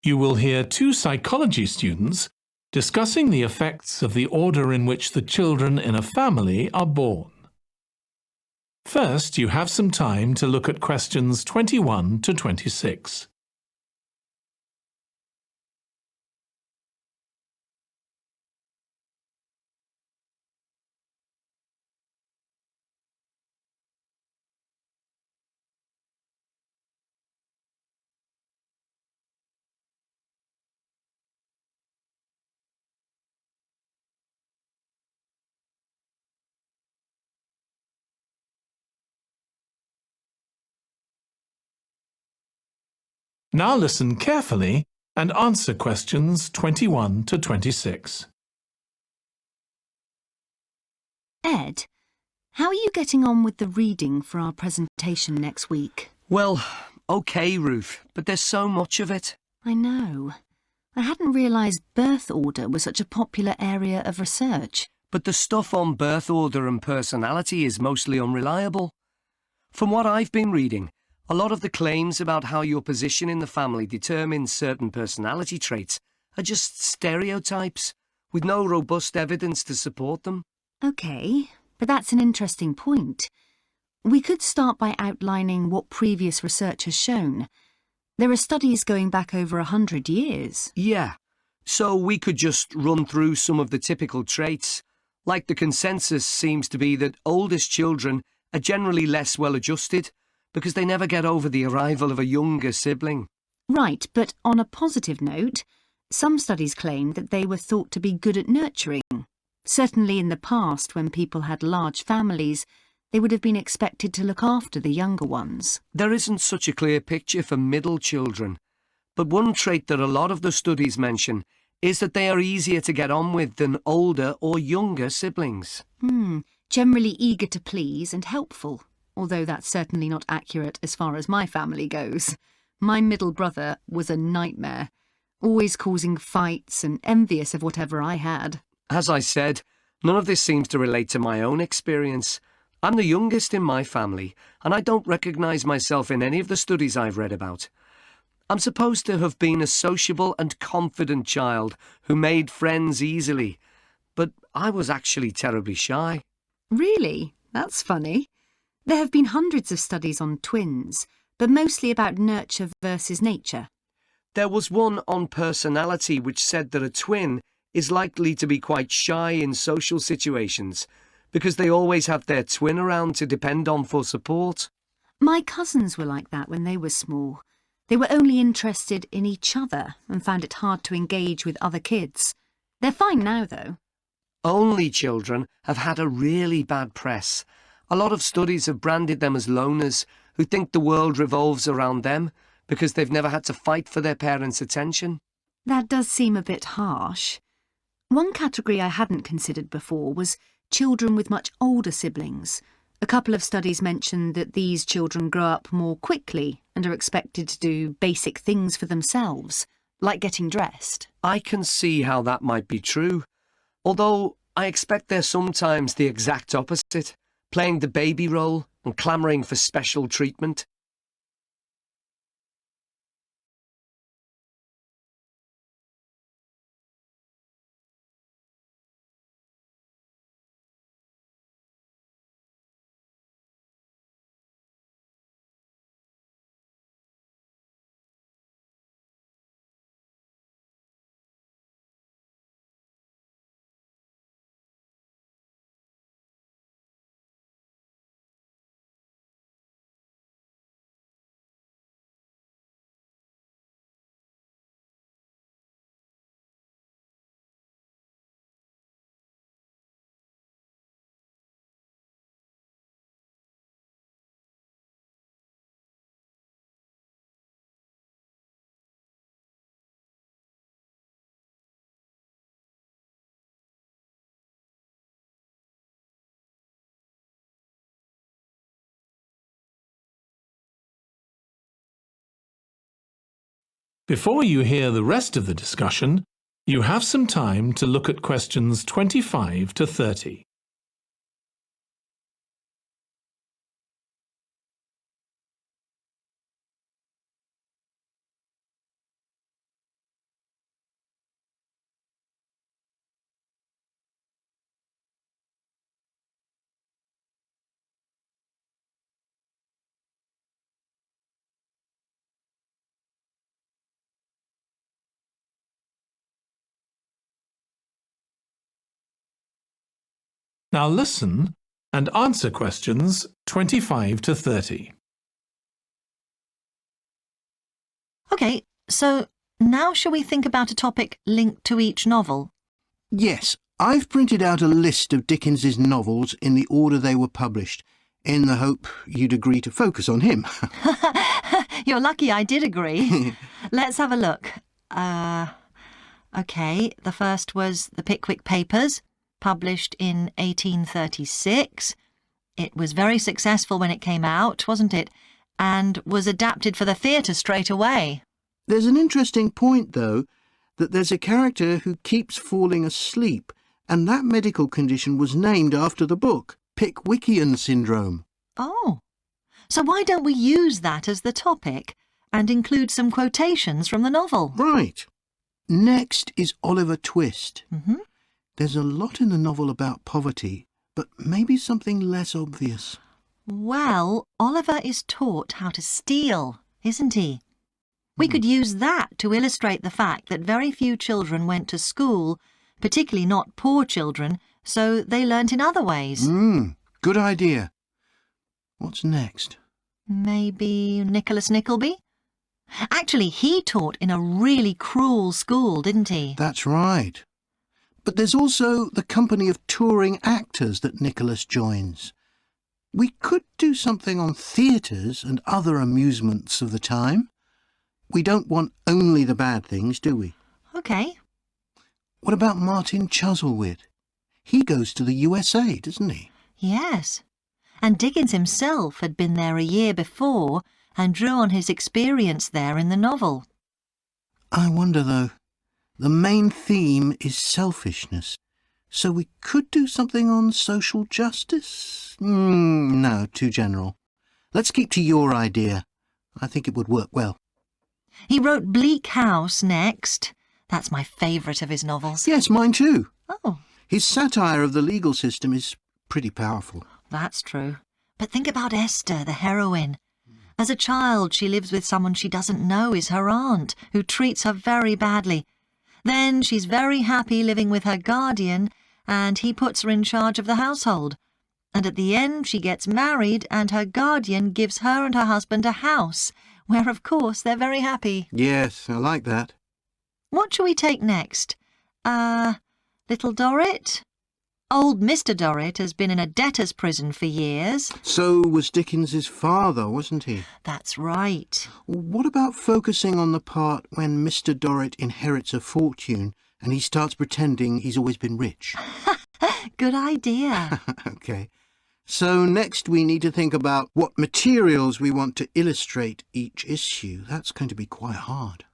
You will hear two psychology students discussing the effects of the order in which the children in a family are born. First, you have some time to look at questions 21 to 26. Now listen carefully and answer questions 21 to 26. Ed, how are you getting on with the reading for our presentation next week? Well, okay, Ruth, but there's so much of it. I know. I hadn't realised birth order was such a popular area of research. But the stuff on birth order and personality is mostly unreliable. From what I've been reading, a lot of the claims about how your position in the family determines certain personality traits are just stereotypes, with no robust evidence to support them. OK, but that's an interesting point. We could start by outlining what previous research has shown. There are studies going back over 100 years. Yeah, so we could just run through some of the typical traits. Like the consensus seems to be that oldest children are generally less well-adjusted because they never get over the arrival of a younger sibling. Right, but on a positive note, some studies claim that they were thought to be good at nurturing. Certainly in the past, when people had large families, they would have been expected to look after the younger ones. There isn't such a clear picture for middle children, but one trait that a lot of the studies mention is that they are easier to get on with than older or younger siblings. Generally eager to please and helpful, although that's certainly not accurate as far as my family goes. My middle brother was a nightmare, always causing fights and envious of whatever I had. As I said, none of this seems to relate to my own experience. I'm the youngest in my family, and I don't recognise myself in any of the studies I've read about. I'm supposed to have been a sociable and confident child who made friends easily, but I was actually terribly shy. Really? That's funny. There have been hundreds of studies on twins, but mostly about nurture versus nature. There was one on personality which said that a twin is likely to be quite shy in social situations because they always have their twin around to depend on for support. My cousins were like that when they were small. They were only interested in each other and found it hard to engage with other kids. They're fine now, though. Only children have had a really bad press. A lot of studies have branded them as loners who think the world revolves around them because they've never had to fight for their parents' attention. That does seem a bit harsh. One category I hadn't considered before was children with much older siblings. A couple of studies mentioned that these children grow up more quickly and are expected to do basic things for themselves, like getting dressed. I can see how that might be true, although I expect they're sometimes the exact opposite, playing the baby role and clamouring for special treatment. Before you hear the rest of the discussion, you have some time to look at questions 25 to 30. Now listen and answer questions 25 to 30. OK, so now shall we think about a topic linked to each novel? Yes, I've printed out a list of Dickens's novels in the order they were published, in the hope you'd agree to focus on him. You're lucky I did agree. Let's have a look. OK, the first was The Pickwick Papers, published in 1836. It was very successful when it came out, wasn't it? And was adapted for the theatre straight away. There's an interesting point, though, that there's a character who keeps falling asleep, and that medical condition was named after the book, Pickwickian syndrome. Oh, so why don't we use that as the topic and include some quotations from the novel? Right. Next is Oliver Twist. Mm-hmm. There's a lot in the novel about poverty, but maybe something less obvious. Well, Oliver is taught how to steal, isn't he? We could use that to illustrate the fact that very few children went to school, particularly not poor children, so they learnt in other ways. Good idea. What's next? Maybe Nicholas Nickleby? Actually, he taught in a really cruel school, didn't he? That's right. But there's also the company of touring actors that Nicholas joins. We could do something on theatres and other amusements of the time. We don't want only the bad things, do we? OK. What about Martin Chuzzlewit? He goes to the USA, doesn't he? Yes. And Dickens himself had been there a year before and drew on his experience there in the novel. I wonder, though. The main theme is selfishness. So we could do something on social justice? No, too general. Let's keep to your idea. I think it would work well. He wrote Bleak House next. That's my favourite of his novels. Yes, mine too. Oh, His satire of the legal system is pretty powerful. that's true. But think about Esther, the heroine. As a child, she lives with someone she doesn't know is her aunt, who treats her very badly. Then she's very happy living with her guardian, and he puts her in charge of the household. And at the end, she gets married, and her guardian gives her and her husband a house, where, of course, they're very happy. Yes, I like that. What shall we take next? Little Dorrit? Old Mr. Dorrit has been in a debtor's prison for years. So was Dickens's father, wasn't he? That's right. What about focusing on the part when Mr. Dorrit inherits a fortune and he starts pretending he's always been rich? Good idea. OK. So next we need to think about what materials we want to illustrate each issue. That's going to be quite hard.